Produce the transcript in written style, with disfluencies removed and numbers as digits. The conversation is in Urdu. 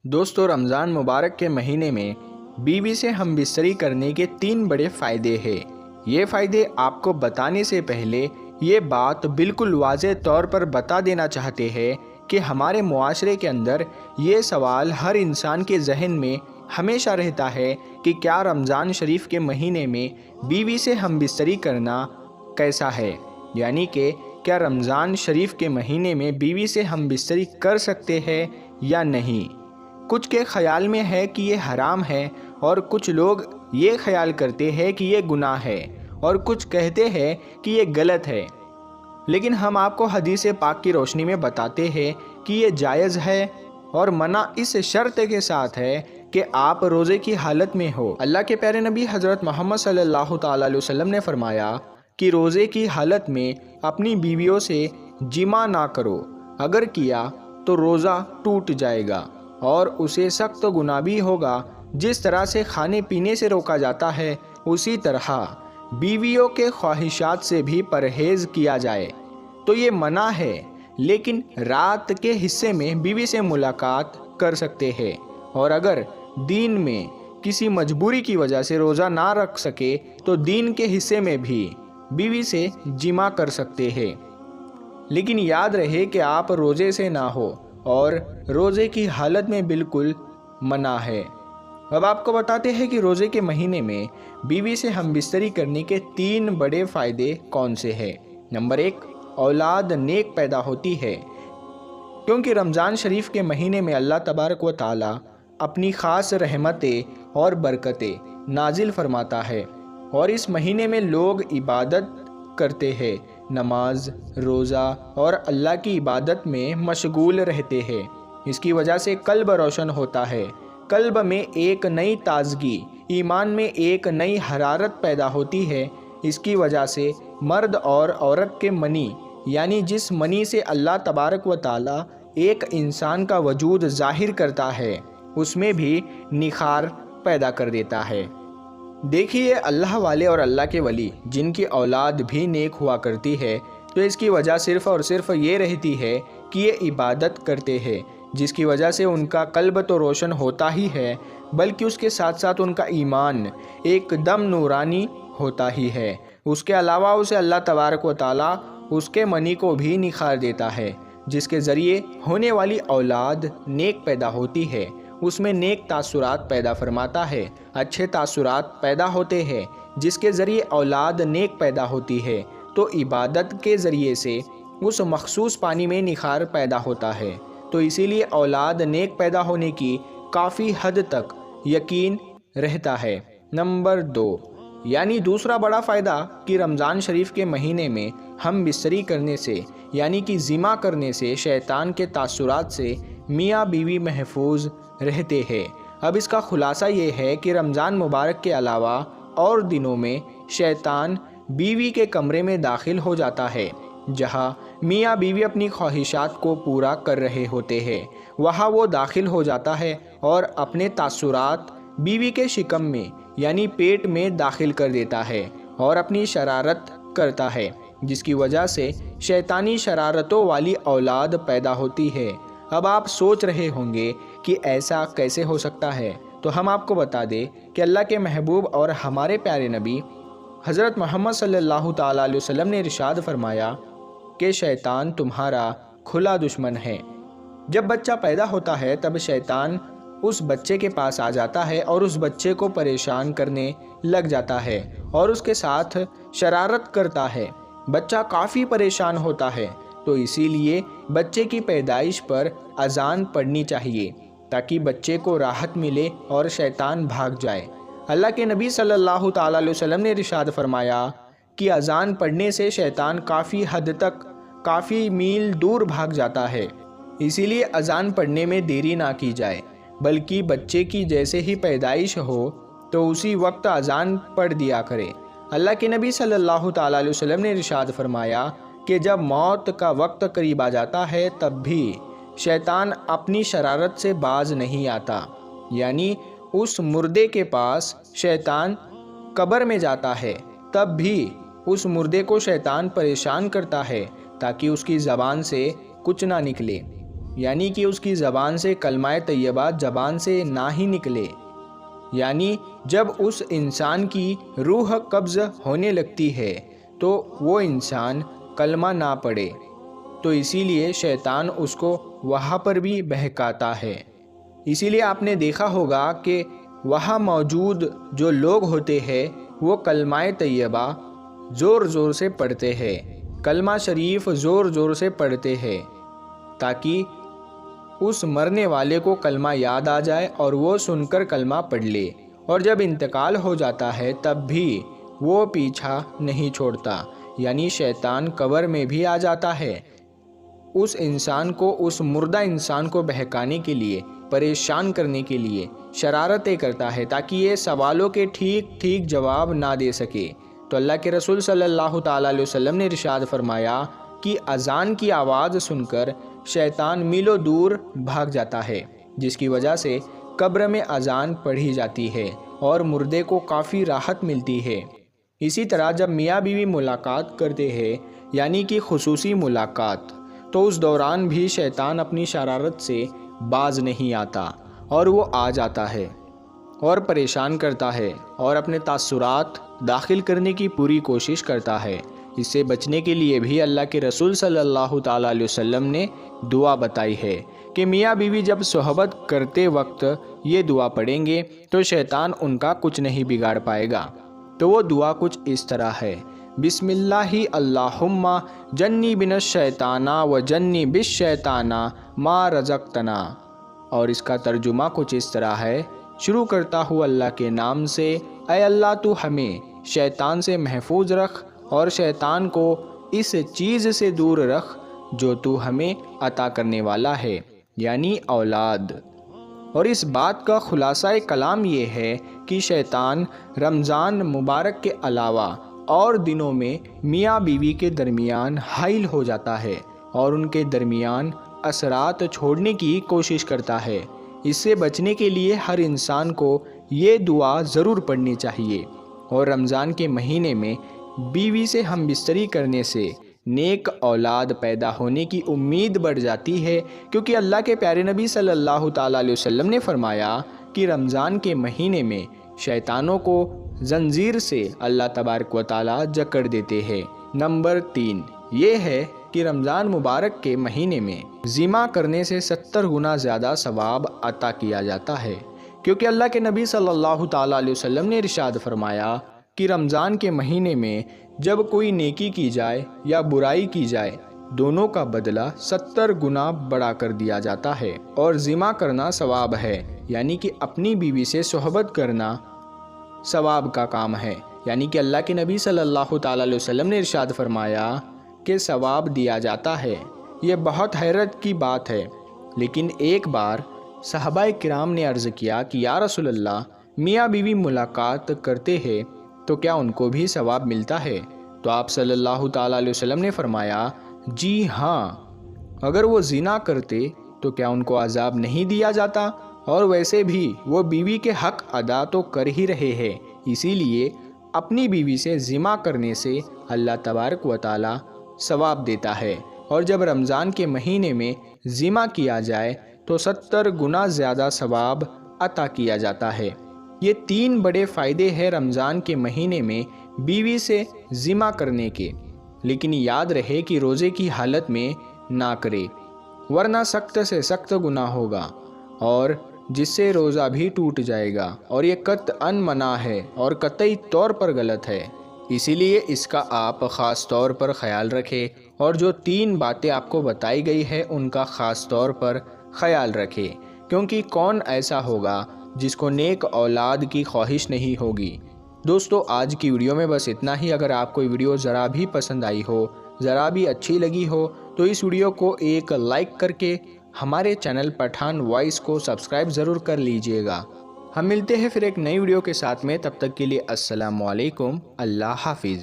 دوستو، رمضان مبارک کے مہینے میں بیوی سے ہم بستری کرنے کے 3 بڑے فائدے ہیں۔ یہ فائدے آپ کو بتانے سے پہلے یہ بات بالکل واضح طور پر بتا دینا چاہتے ہیں کہ ہمارے معاشرے کے اندر یہ سوال ہر انسان کے ذہن میں ہمیشہ رہتا ہے کہ کیا رمضان شریف کے مہینے میں بیوی سے ہم بستری کرنا کیسا ہے، یعنی کہ کیا رمضان شریف کے مہینے میں بیوی سے ہم بستری کر سکتے ہیں یا نہیں۔ کچھ کے خیال میں ہے کہ یہ حرام ہے، اور کچھ لوگ یہ خیال کرتے ہیں کہ یہ گناہ ہے، اور کچھ کہتے ہیں کہ یہ غلط ہے۔ لیکن ہم آپ کو حدیث پاک کی روشنی میں بتاتے ہیں کہ یہ جائز ہے، اور منع اس شرط کے ساتھ ہے کہ آپ روزے کی حالت میں ہو۔ اللہ کے پیارے نبی حضرت محمد صلی اللہ تعالیٰ علیہ وسلم نے فرمایا کہ روزے کی حالت میں اپنی بیویوں سے جماع نہ کرو، اگر کیا تو روزہ ٹوٹ جائے گا اور اسے سخت گناہ بھی ہوگا۔ جس طرح سے کھانے پینے سے روکا جاتا ہے، اسی طرح بیویوں کے خواہشات سے بھی پرہیز کیا جائے تو یہ منع ہے، لیکن رات کے حصے میں بیوی سے ملاقات کر سکتے ہیں، اور اگر دین میں کسی مجبوری کی وجہ سے روزہ نہ رکھ سکے تو دین کے حصے میں بھی بیوی سے جماع کر سکتے ہیں، لیکن یاد رہے کہ آپ روزے سے نہ ہو، اور روزے کی حالت میں بالکل منع ہے۔ اب آپ کو بتاتے ہیں کہ روزے کے مہینے میں بیوی سے ہم بستری کرنے کے 3 بڑے فائدے کون سے ہیں۔ نمبر 1، اولاد نیک پیدا ہوتی ہے، کیونکہ رمضان شریف کے مہینے میں اللہ تبارک و تعالی اپنی خاص رحمتیں اور برکتیں نازل فرماتا ہے، اور اس مہینے میں لوگ عبادت کرتے ہیں، نماز، روزہ اور اللہ کی عبادت میں مشغول رہتے ہیں۔ اس کی وجہ سے قلب روشن ہوتا ہے، قلب میں ایک نئی تازگی، ایمان میں ایک نئی حرارت پیدا ہوتی ہے۔ اس کی وجہ سے مرد اور عورت کے منی، یعنی جس منی سے اللہ تبارک و تعالی ایک انسان کا وجود ظاہر کرتا ہے، اس میں بھی نخار پیدا کر دیتا ہے۔ دیکھیے، اللہ والے اور اللہ کے ولی جن کی اولاد بھی نیک ہوا کرتی ہے، تو اس کی وجہ صرف اور صرف یہ رہتی ہے کہ یہ عبادت کرتے ہیں، جس کی وجہ سے ان کا قلب تو روشن ہوتا ہی ہے، بلکہ اس کے ساتھ ساتھ ان کا ایمان ایک دم نورانی ہوتا ہی ہے۔ اس کے علاوہ اسے اللہ تبارک و تعالیٰ اس کے منی کو بھی نکھار دیتا ہے، جس کے ذریعے ہونے والی اولاد نیک پیدا ہوتی ہے، اس میں نیک تاثرات پیدا فرماتا ہے، اچھے تاثرات پیدا ہوتے ہیں، جس کے ذریعے اولاد نیک پیدا ہوتی ہے، تو عبادت کے ذریعے سے اس مخصوص پانی میں نخار پیدا ہوتا ہے، تو اسی لیے اولاد نیک پیدا ہونے کی کافی حد تک یقین رہتا ہے۔ نمبر 2، یعنی دوسرا بڑا فائدہ کہ رمضان شریف کے مہینے میں ہم بستری کرنے سے، یعنی کہ جماع کرنے سے شیطان کے تاثرات سے میاں بیوی محفوظ رہتے ہیں۔ اب اس کا خلاصہ یہ ہے کہ رمضان مبارک کے علاوہ اور دنوں میں شیطان بیوی کے کمرے میں داخل ہو جاتا ہے، جہاں میاں بیوی اپنی خواہشات کو پورا کر رہے ہوتے ہیں، وہاں وہ داخل ہو جاتا ہے اور اپنے تاثرات بیوی کے شکم میں، یعنی پیٹ میں داخل کر دیتا ہے، اور اپنی شرارت کرتا ہے، جس کی وجہ سے شیطانی شرارتوں والی اولاد پیدا ہوتی ہے۔ اب آپ سوچ رہے ہوں گے کہ ایسا کیسے ہو سکتا ہے، تو ہم آپ کو بتا دیں کہ اللہ کے محبوب اور ہمارے پیارے نبی حضرت محمد صلی اللہ تعالیٰ علیہ وسلم نے ارشاد فرمایا کہ شیطان تمہارا کھلا دشمن ہے۔ جب بچہ پیدا ہوتا ہے تب شیطان اس بچے کے پاس آ جاتا ہے اور اس بچے کو پریشان کرنے لگ جاتا ہے اور اس کے ساتھ شرارت کرتا ہے۔ بچہ کافی پریشان ہوتا ہے، تو اسی لیے بچے کی پیدائش پر اذان پڑھنی چاہیے تاکہ بچے کو راحت ملے اور شیطان بھاگ جائے۔ اللہ کے نبی صلی اللہ تعالیٰ علیہ وسلم نے ارشاد فرمایا کہ اذان پڑھنے سے شیطان کافی حد تک، کافی میل دور بھاگ جاتا ہے، اسی لیے اذان پڑھنے میں دیری نہ کی جائے، بلکہ بچے کی جیسے ہی پیدائش ہو تو اسی وقت اذان پڑھ دیا کرے۔ اللہ کے نبی صلی اللہ تعالیٰ علیہ وسلم نے ارشاد فرمایا کہ جب موت کا وقت قریب آ جاتا ہے تب بھی شیطان اپنی شرارت سے باز نہیں آتا، یعنی اس مردے کے پاس شیطان قبر میں جاتا ہے، تب بھی اس مردے کو شیطان پریشان کرتا ہے تاکہ اس کی زبان سے کچھ نہ نکلے۔ یعنی کہ اس کی زبان سے کلمہ طیبہ زبان سے نہ ہی نکلے، یعنی جب اس انسان کی روح قبض ہونے لگتی ہے تو وہ انسان کلمہ نہ پڑھے، تو اسی لیے شیطان اس کو وہاں پر بھی بہکاتا ہے۔ اسی لیے آپ نے دیکھا ہوگا کہ وہاں موجود جو لوگ ہوتے ہیں وہ کلمہ طیبہ زور زور سے پڑھتے ہیں، کلمہ شریف زور زور سے پڑھتے ہیں، تاکہ اس مرنے والے کو کلمہ یاد آ جائے اور وہ سن کر کلمہ پڑھ لے، اور جب انتقال ہو جاتا ہے تب بھی وہ پیچھا نہیں چھوڑتا، یعنی شیطان قبر میں بھی آ جاتا ہے، اس انسان کو، اس مردہ انسان کو بہکانے کے لیے، پریشان کرنے کے لیے شرارتیں کرتا ہے، تاکہ یہ سوالوں کے ٹھیک ٹھیک جواب نہ دے سکے۔ تو اللہ کے رسول صلی اللہ تعالیٰ علیہ وسلم نے ارشاد فرمایا کہ اذان کی آواز سن کر شیطان میلوں دور بھاگ جاتا ہے، جس کی وجہ سے قبر میں اذان پڑھی جاتی ہے اور مردے کو کافی راحت ملتی ہے۔ اسی طرح جب میاں بیوی ملاقات کرتے ہیں، یعنی کہ خصوصی ملاقات، تو اس دوران بھی شیطان اپنی شرارت سے باز نہیں آتا اور وہ آ جاتا ہے اور پریشان کرتا ہے اور اپنے تاثرات داخل کرنے کی پوری کوشش کرتا ہے۔ اس سے بچنے کے لیے بھی اللہ کے رسول صلی اللہ تعالیٰ علیہ وسلم نے دعا بتائی ہے کہ میاں بیوی جب صحبت کرتے وقت یہ دعا پڑھیں گے تو شیطان ان کا کچھ نہیں بگاڑ پائے گا۔ تو وہ دعا کچھ اس طرح ہے: بسم اللہ اللہم جنبنا الشیطان و جنب الشیطان ما رزقتنا، اور اس کا ترجمہ کچھ اس طرح ہے: شروع کرتا ہوں اللہ کے نام سے، اے اللہ تو ہمیں شیطان سے محفوظ رکھ اور شیطان کو اس چیز سے دور رکھ جو تو ہمیں عطا کرنے والا ہے، یعنی اولاد۔ اور اس بات کا خلاصہ کلام یہ ہے کہ شیطان رمضان مبارک کے علاوہ اور دنوں میں میاں بیوی کے درمیان حائل ہو جاتا ہے اور ان کے درمیان اثرات چھوڑنے کی کوشش کرتا ہے۔ اس سے بچنے کے لیے ہر انسان کو یہ دعا ضرور پڑھنی چاہیے، اور رمضان کے مہینے میں بیوی سے ہم بستری کرنے سے نیک اولاد پیدا ہونے کی امید بڑھ جاتی ہے، کیونکہ اللہ کے پیارے نبی صلی اللہ تعالیٰ علیہ وسلم نے فرمایا کہ رمضان کے مہینے میں شیطانوں کو زنجیر سے اللہ تبارک و تعالیٰ جکڑ دیتے ہیں۔ نمبر 3 یہ ہے کہ رمضان مبارک کے مہینے میں ذمہ کرنے سے 70 گنا زیادہ ثواب عطا کیا جاتا ہے، کیونکہ اللہ کے نبی صلی اللہ تعالیٰ علیہ وسلم نے ارشاد فرمایا کہ رمضان کے مہینے میں جب کوئی نیکی کی جائے یا برائی کی جائے، دونوں کا بدلہ 70 گنا بڑھا کر دیا جاتا ہے، اور ذمہ کرنا ثواب ہے، یعنی کہ اپنی بیوی سے صحبت کرنا ثواب کا کام ہے، یعنی کہ اللہ کے نبی صلی اللہ تعالیٰ علیہ وسلم نے ارشاد فرمایا کہ ثواب دیا جاتا ہے۔ یہ بہت حیرت کی بات ہے، لیکن ایک بار صحابہ کرام نے عرض کیا کہ یا رسول اللہ، میاں بیوی ملاقات کرتے ہیں تو کیا ان کو بھی ثواب ملتا ہے؟ تو آپ صلی اللہ تعالیٰ علیہ وسلم نے فرمایا جی ہاں، اگر وہ زنا کرتے تو کیا ان کو عذاب نہیں دیا جاتا؟ اور ویسے بھی وہ بیوی کے حق ادا تو کر ہی رہے ہیں، اسی لیے اپنی بیوی سے ذمہ کرنے سے اللہ تبارک و تعالیٰ ثواب دیتا ہے، اور جب رمضان کے مہینے میں ذمہ کیا جائے تو 70 گنا زیادہ ثواب عطا کیا جاتا ہے۔ یہ 3 بڑے فائدے ہیں رمضان کے مہینے میں بیوی سے ذمہ کرنے کے، لیکن یاد رہے کہ روزے کی حالت میں نہ کرے، ورنہ سخت سے سخت گناہ ہوگا اور جس سے روزہ بھی ٹوٹ جائے گا، اور یہ قطعاً منع ہے اور قطعی طور پر غلط ہے۔ اسی لیے اس کا آپ خاص طور پر خیال رکھیں، اور جو 3 باتیں آپ کو بتائی گئی ہے ان کا خاص طور پر خیال رکھیں، کیونکہ کون ایسا ہوگا جس کو نیک اولاد کی خواہش نہیں ہوگی۔ دوستو، آج کی ویڈیو میں بس اتنا ہی۔ اگر آپ کو ویڈیو ذرا بھی پسند آئی ہو، ذرا بھی اچھی لگی ہو، تو اس ویڈیو کو ایک لائک کر کے ہمارے چینل پٹھان وائس کو سبسکرائب ضرور کر لیجئے گا۔ ہم ملتے ہیں پھر ایک نئی ویڈیو کے ساتھ میں، تب تک کے لیے السلام علیکم، اللہ حافظ۔